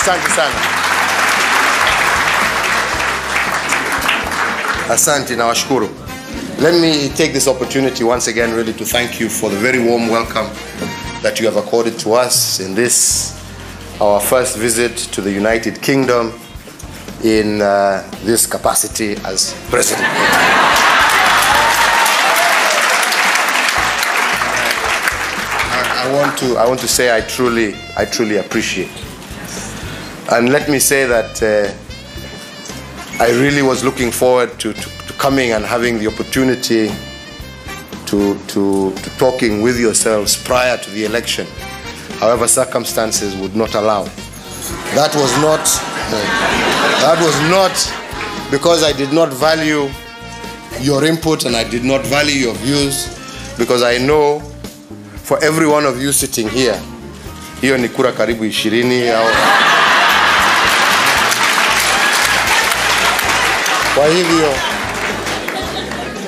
Asante sana. Asante, nawashukuru. Let me take this opportunity once again really to thank you for the very warm welcome that you have accorded to us in this, our first visit to the United Kingdom in this capacity as President. I want to say I truly appreciate. And let me say that I really was looking forward to coming and having the opportunity to talking with yourselves prior to the election. However, circumstances would not allow. That was not because I did not value your input and I did not value your views, because I know for every one of you sitting here, hiyo ni kura karibu 20 au. Kwa hivyo,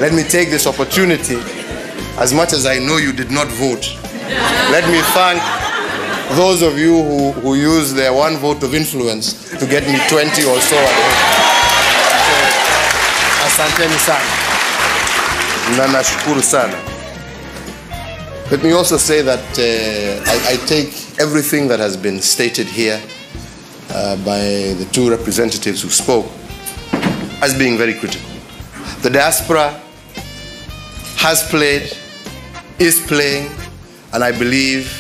let me take this opportunity, as much as I know you did not vote, let me thank those of you who use their one vote of influence to get me 20 or so. Asanteni sana. Na nashukuru sana. Let me also say that I take everything that has been stated here by the two representatives who spoke as being very critical. The diaspora has played, is playing, and I believe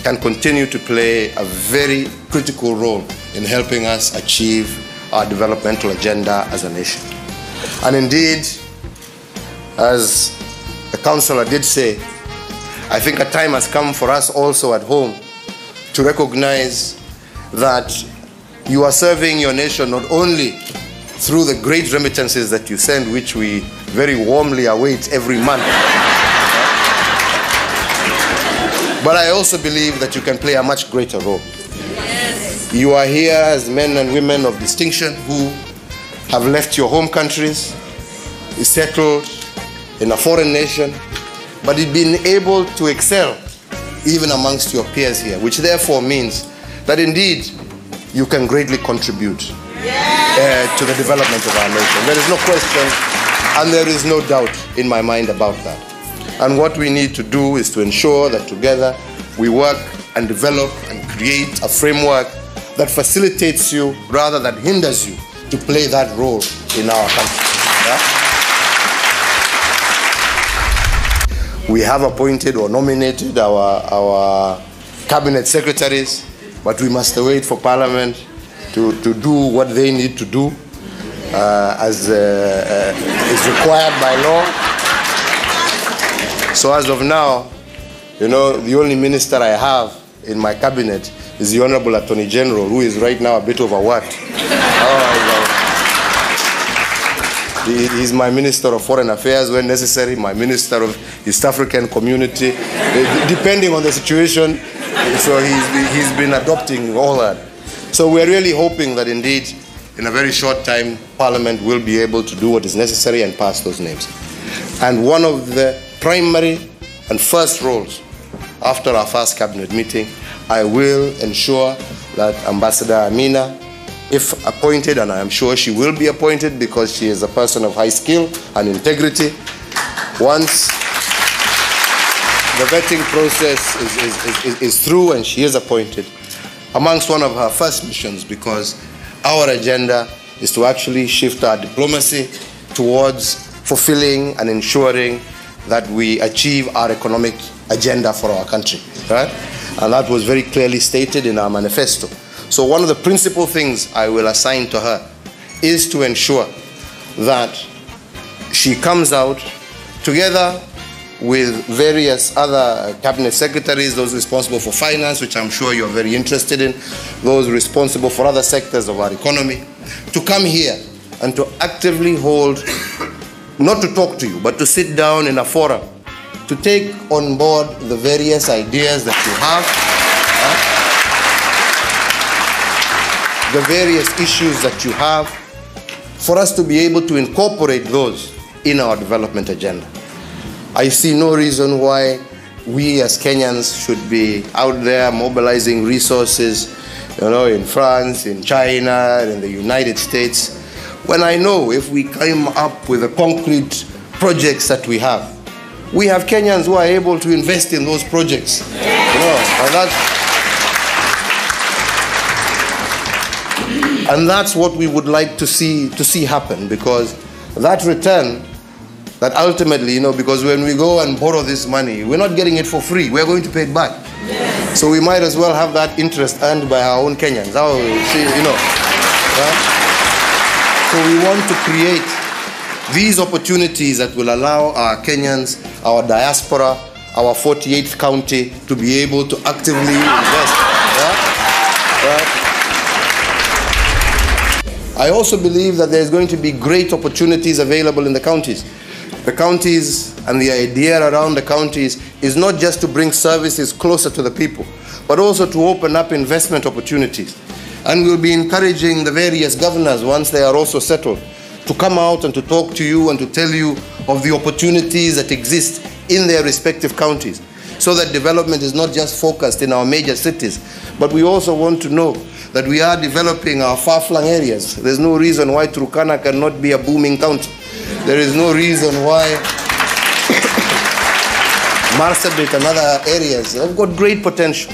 can continue to play a very critical role in helping us achieve our developmental agenda as a nation. And indeed, as the councillor did say, I think a time has come for us also at home to recognize that you are serving your nation not only through the great remittances that you send, which we very warmly await every month, but I also believe that you can play a much greater role. Yes. You are here as men and women of distinction who have left your home countries, settled in a foreign nation, but you've been able to excel even amongst your peers here, which therefore means that indeed you can greatly contribute to the development of our nation. There is no question and there is no doubt in my mind about that. And what we need to do is to ensure that together we work and develop and create a framework that facilitates you rather than hinders you to play that role in our country. Yeah? We have appointed or nominated our cabinet secretaries, but we must wait for Parliament to do what they need to do as is required by law. So as of now, you know, the only minister I have in my cabinet is the Honorable Attorney General, who is right now a bit of a what? He's my Minister of Foreign Affairs when necessary, my Minister of East African Community, depending on the situation. So he's been adopting all that. So we're really hoping that indeed, in a very short time, Parliament will be able to do what is necessary and pass those names. And one of the primary and first roles after our first cabinet meeting, I will ensure that Ambassador Amina, if appointed, and I am sure she will be appointed because she is a person of high skill and integrity, once the vetting process is through and she is appointed, amongst one of her first missions, because our agenda is to actually shift our diplomacy towards fulfilling and ensuring that we achieve our economic agenda for our country, right? And that was very clearly stated in our manifesto. So one of the principal things I will assign to her is to ensure that she comes out together with various other cabinet secretaries, those responsible for finance, which I'm sure you're very interested in, those responsible for other sectors of our economy, to come here and to actively hold, not to talk to you, but to sit down in a forum, to take on board the various ideas that you have, the various issues that you have, for us to be able to incorporate those in our development agenda. I see no reason why we as Kenyans should be out there mobilizing resources in France, in China, in the United States, when I know if we come up with the concrete projects that we have Kenyans who are able to invest in those projects. And that's what we would like to see happen, because that return, that ultimately, because when we go and borrow this money, we're not getting it for free. We're going to pay it back. So we might as well have that interest earned by our own Kenyans. So we want to create these opportunities that will allow our Kenyans, our diaspora, our 48th county to be able to actively invest. I also believe that there's going to be great opportunities available in the counties. The counties and the idea around the counties is not just to bring services closer to the people, but also to open up investment opportunities. And we'll be encouraging the various governors, once they are also settled, to come out and to talk to you and to tell you of the opportunities that exist in their respective counties, so that development is not just focused in our major cities, but we also want to know that we are developing our far-flung areas. There's no reason why Turkana cannot be a booming county. There is no reason why Marsabit and other areas have got great potential.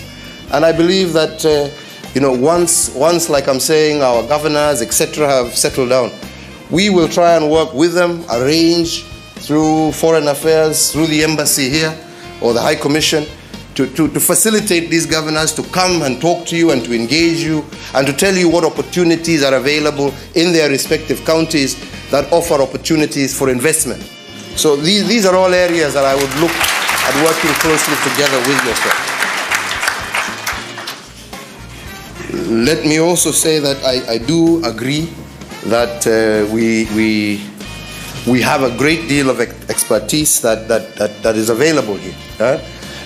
And I believe that, once, like I'm saying, our governors, etc., have settled down, we will try and work with them, arrange through Foreign Affairs, through the embassy here, or the High Commission, to facilitate these governors to come and talk to you and to engage you and to tell you what opportunities are available in their respective counties that offer opportunities for investment. So these are all areas that I would look at working closely together with yourself. Let me also say that I do agree that we have a great deal of expertise that is available here.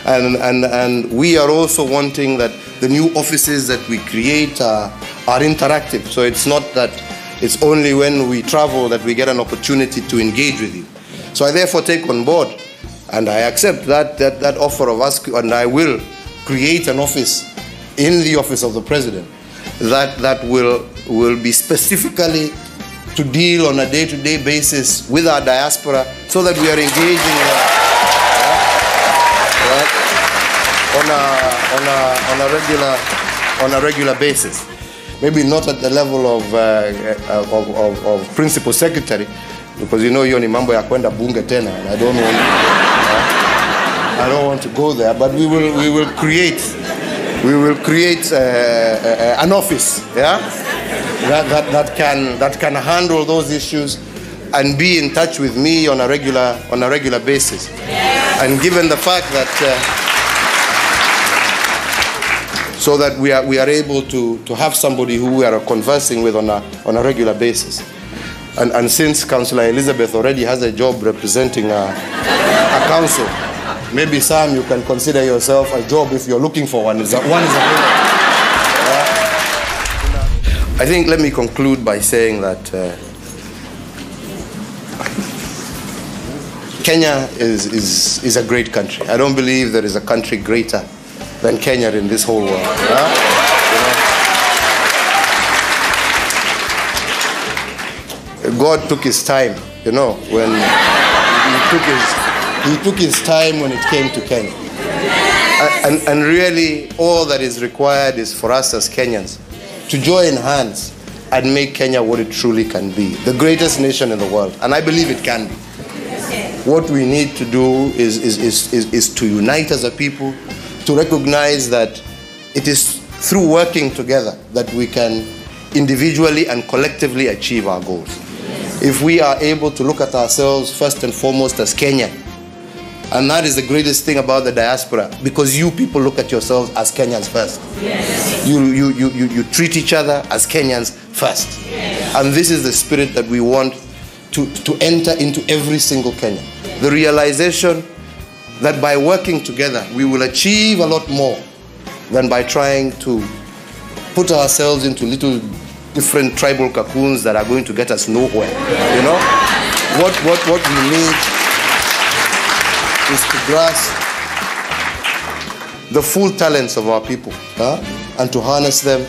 And we are also wanting that the new offices that we create are interactive. So it's not that it's only when we travel that we get an opportunity to engage with you. So I therefore take on board, and I accept that offer of us, and I will create an office in the office of the President that will be specifically to deal on a day-to-day basis with our diaspora, so that we are engaging on a regular basis. Maybe not at the level of principal secretary, because hiyo ni mambo ya kwenda bunge tena, and I don't want to go there. But we will create an office, that can handle those issues and be in touch with me on a regular basis. And given the fact that so that we are able to have somebody who we are conversing with on a regular basis. And since Councillor Elizabeth already has a job representing a council, maybe Sam, you can consider yourself a job if you're looking for one. One is available. I think, let me conclude by saying that Kenya is a great country. I don't believe there is a country greater than Kenya in this whole world. God took his time, when he took his time when it came to Kenya. And really, all that is required is for us as Kenyans to join hands and make Kenya what it truly can be, the greatest nation in the world. And I believe it can be. What we need to do is to unite as a people, to recognize that it is through working together that we can individually and collectively achieve our goals. If we are able to look at ourselves first and foremost as Kenyan, and that is the greatest thing about the diaspora, because you people look at yourselves as Kenyans first. Yes. You treat each other as Kenyans first. Yes. And this is the spirit that we want to enter into every single Kenyan. Yes. The realization that by working together, we will achieve a lot more than by trying to put ourselves into little different tribal cocoons that are going to get us nowhere. What we need is to grasp the full talents of our people, and to harness them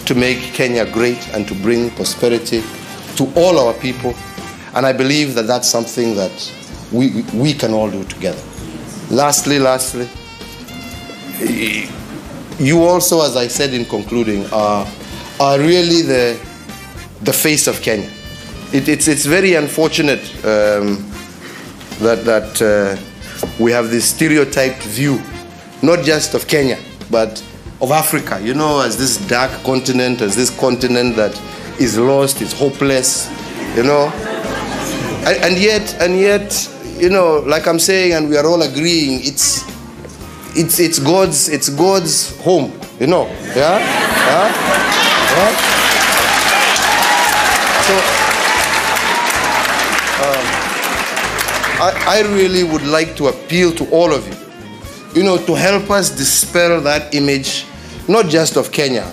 to make Kenya great and to bring prosperity to all our people. And I believe that that's something that we can all do together. Lastly, you also, as I said in concluding, are really the face of Kenya. It's very unfortunate that we have this stereotyped view, not just of Kenya, but of Africa, you know, as this dark continent, as this continent that is lost, is hopeless, you know. And yet, you know, like I'm saying, and we are all agreeing, it's God's home, you know. Yeah? So I really would like to appeal to all of you, you know, to help us dispel that image, not just of Kenya,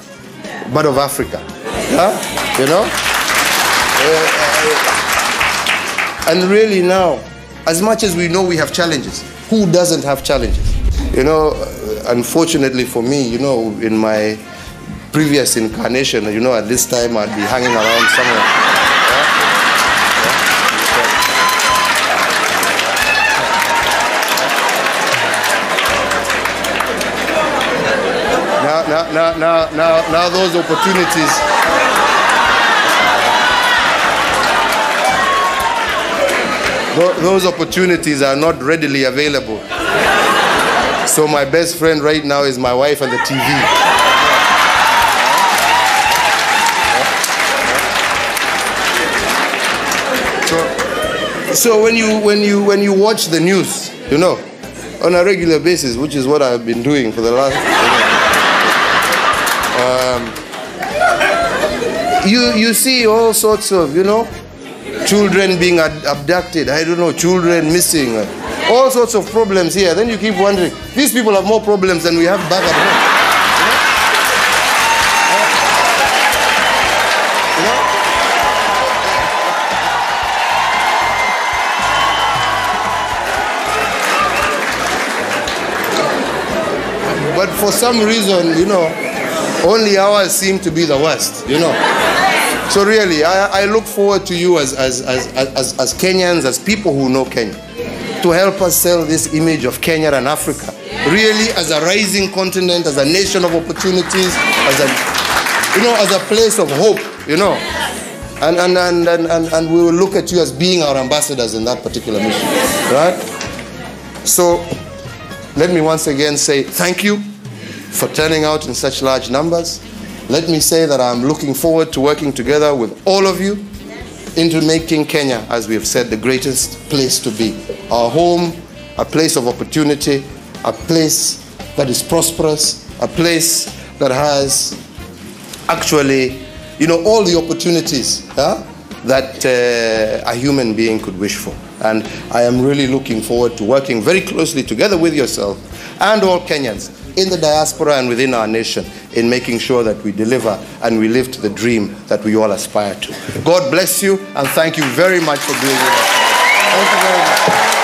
but of Africa. Yeah? You know? And really now, as much as we know we have challenges, who doesn't have challenges? You know, unfortunately for me, you know, in my previous incarnation, you know, at this time I'd be hanging around somewhere. Now those opportunities. Those opportunities are not readily available. So my best friend right now is my wife and the TV. So when you watch the news, you know, on a regular basis, which is what I've been doing for the last, you see all sorts of, you know, children being abducted, I don't know, children missing, all sorts of problems here. Then you keep wondering, these people have more problems than we have back at home. But for some reason, you know, only ours seem to be the worst, you know. So really, I look forward to you as Kenyans, as people who know Kenya, to help us sell this image of Kenya and Africa, really as a rising continent, as a nation of opportunities, as a, you know, as a place of hope, you know. And we will look at you as being our ambassadors in that particular mission, right? So let me once again say thank you for turning out in such large numbers. Let me say that I'm looking forward to working together with all of you into making Kenya, as we have said, the greatest place to be. Our home, a place of opportunity, a place that is prosperous, a place that has actually, you know, all the opportunities that a human being could wish for. And I am really looking forward to working very closely together with yourself and all Kenyans in the diaspora and within our nation in making sure that we deliver and we live to the dream that we all aspire to. God bless you, and thank you very much for being with us. Thank you very much.